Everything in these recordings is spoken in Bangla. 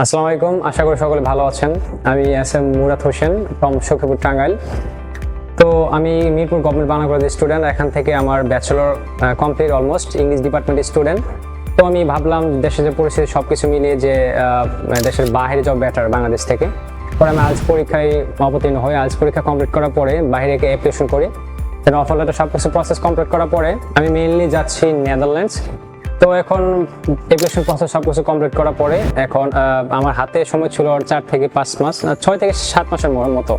আসসালামু আলাইকুম, আশা করি সকলে ভালো আছেন। আমি এস.এম. মুরাদ হোসেন ফ্রম সখীপুর, টাঙ্গাইল। তো আমি মিরপুর গভর্নমেন্ট বাংলা কলেজের স্টুডেন্ট। এখান থেকে আমার ব্যাচেলর কমপ্লিট অলমোস্ট, ইংলিশ ডিপার্টমেন্টের স্টুডেন্ট। তো আমি ভাবলাম দেশের যে পরিস্থিতি সব কিছু মিলিয়ে যে দেশের বাইরে যাওয়া বেটার বাংলাদেশ থেকে। পরে আমি আইএলটিএস পরীক্ষায় অবতীর্ণ হই। আইএলটিএস পরীক্ষা কমপ্লিট করার পরে বাইরে গিয়ে অ্যাপ্লিকেশন করি। দেন অফার লেটার সব কিছু প্রসেস কমপ্লিট করার পরে আমি মেইনলি যাচ্ছি নেদারল্যান্ডস। তো এখন অ্যাপ্লিকেশন প্রসেস সব কিছু কমপ্লিট করার পরে এখন আমার হাতে সময় ছিল 4 থেকে 5 মাস, 6 থেকে 7 মাসের মতো।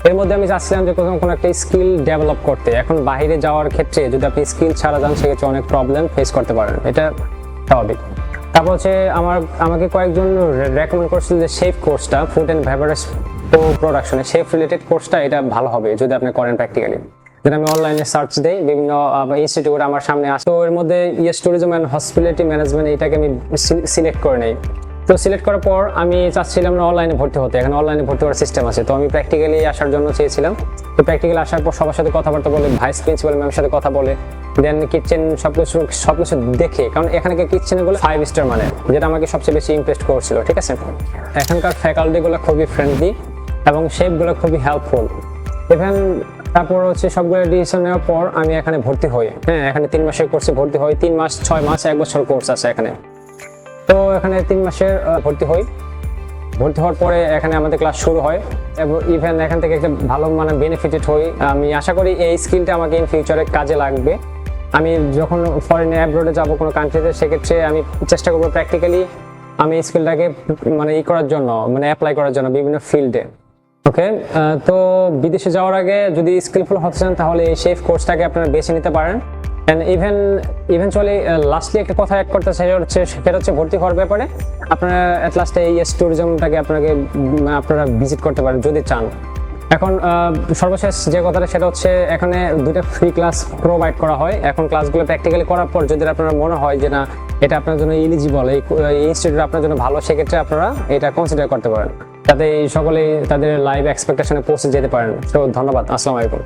এর মধ্যে আমি চাচ্ছিলাম যে কোনো একটা স্কিল ডেভেলপ করতে। এখন বাইরে যাওয়ার ক্ষেত্রে যদি আপনি স্কিল ছাড়া যান সেক্ষেত্রে অনেক প্রবলেম ফেস করতে পারেন, এটা স্বাভাবিক। তারপর হচ্ছে আমাকে কয়েকজন রেকমেন্ড করছিল যে শেফ কোর্সটা, ফুড অ্যান্ড বেভারেজ প্রোডাকশনে শেফ রিলেটেড কোর্সটা, এটা ভালো হবে যদি আপনি করেন প্র্যাকটিক্যালি। যেটা আমি অনলাইনে সার্চ দিই, বিভিন্ন ইনস্টিটিউট আমার সামনে আসে। তো এর মধ্যে ট্যুরিজম অ্যান্ড হসপিটালিটি ম্যানেজমেন্ট এটাকে আমি সিলেক্ট করে নেই। তো সিলেক্ট করার পর আমি চাচ্ছিলাম না অনলাইনে ভর্তি হতে। এখানে অনলাইনে ভর্তি হওয়ার সিস্টেম আছে, তো আমি প্র্যাকটিক্যালি আসার জন্য চেয়েছিলাম। তো প্র্যাকটিক্যালি আসার পর সবার সাথে কথাবার্তা বলে, ভাইস প্রিন্সিপাল ম্যামের সাথে কথা বলে, দেন কিচেন সবকিছু দেখে, কারণ এখানে কিচেনগুলো 5 স্টার মানে, যেটা আমাকে সবচেয়ে বেশি ইমপ্রেস করছিল। ঠিক আছে, এখানকার ফ্যাকাল্টিগুলো খুবই ফ্রেন্ডলি এবং শেফগুলো খুবই হেল্পফুল। ইভেন তারপর হচ্ছে সবগুলো ডিসিশন নেওয়ার পর আমি এখানে ভর্তি হই। হ্যাঁ, এখানে 3 মাসের কোর্সে ভর্তি হই। 3 মাস, 6 মাস, 1 বছর কোর্স আছে এখানে। তো এখানে 3 মাসের ভর্তি হই। ভর্তি হওয়ার পরে এখানে আমাদের ক্লাস শুরু হয় এবং ইভেন এখান থেকে একটা ভালো মানে বেনিফিটেড হই। আমি আশা করি এই স্কিলটা আমাকে ইন ফিউচারে কাজে লাগবে। আমি যখন ফরেন অ্যাব্রোডে যাবো কোনো কান্ট্রিতে, সেক্ষেত্রে আমি চেষ্টা করবো প্র্যাকটিক্যালি আমি এই স্কিলটাকে মানে করার জন্য, মানে অ্যাপ্লাই করার জন্য বিভিন্ন ফিল্ডে। ওকে, তো বিদেশে যাওয়ার আগে যদি স্কিলফুল হতে চান তাহলে এই শেফ কোর্সটাকে আপনারা বেছে নিতে পারেন। অ্যান্ড ইভেনচুয়ালি লাস্টলি একটা কথা অ্যাড করতে চাই, সেটা হচ্ছে ভর্তি হওয়ার ব্যাপারে আপনারা অ্যাট লাস্টে এই ট্যুরিজমটাকে আপনারা ভিজিট করতে পারেন যদি চান। এখন সর্বশেষ যে কথাটা সেটা হচ্ছে এখানে 2টা ফ্রি ক্লাস প্রোভাইড করা হয়। এখন ক্লাসগুলো প্র্যাকটিক্যালি করার পর যদি আপনার মনে হয় যে না এটা আপনার জন্য এলিজিবল, এই ইনস্টিটিউট আপনার জন্য ভালো, সেক্ষেত্রে আপনারা এটা কনসিডার করতে পারেন, যাতে সকলেই তাদের লাইভ এক্সপেকটেশনে পৌঁছে যেতে পারেন। তো ধন্যবাদ, আসসালামু আলাইকুম।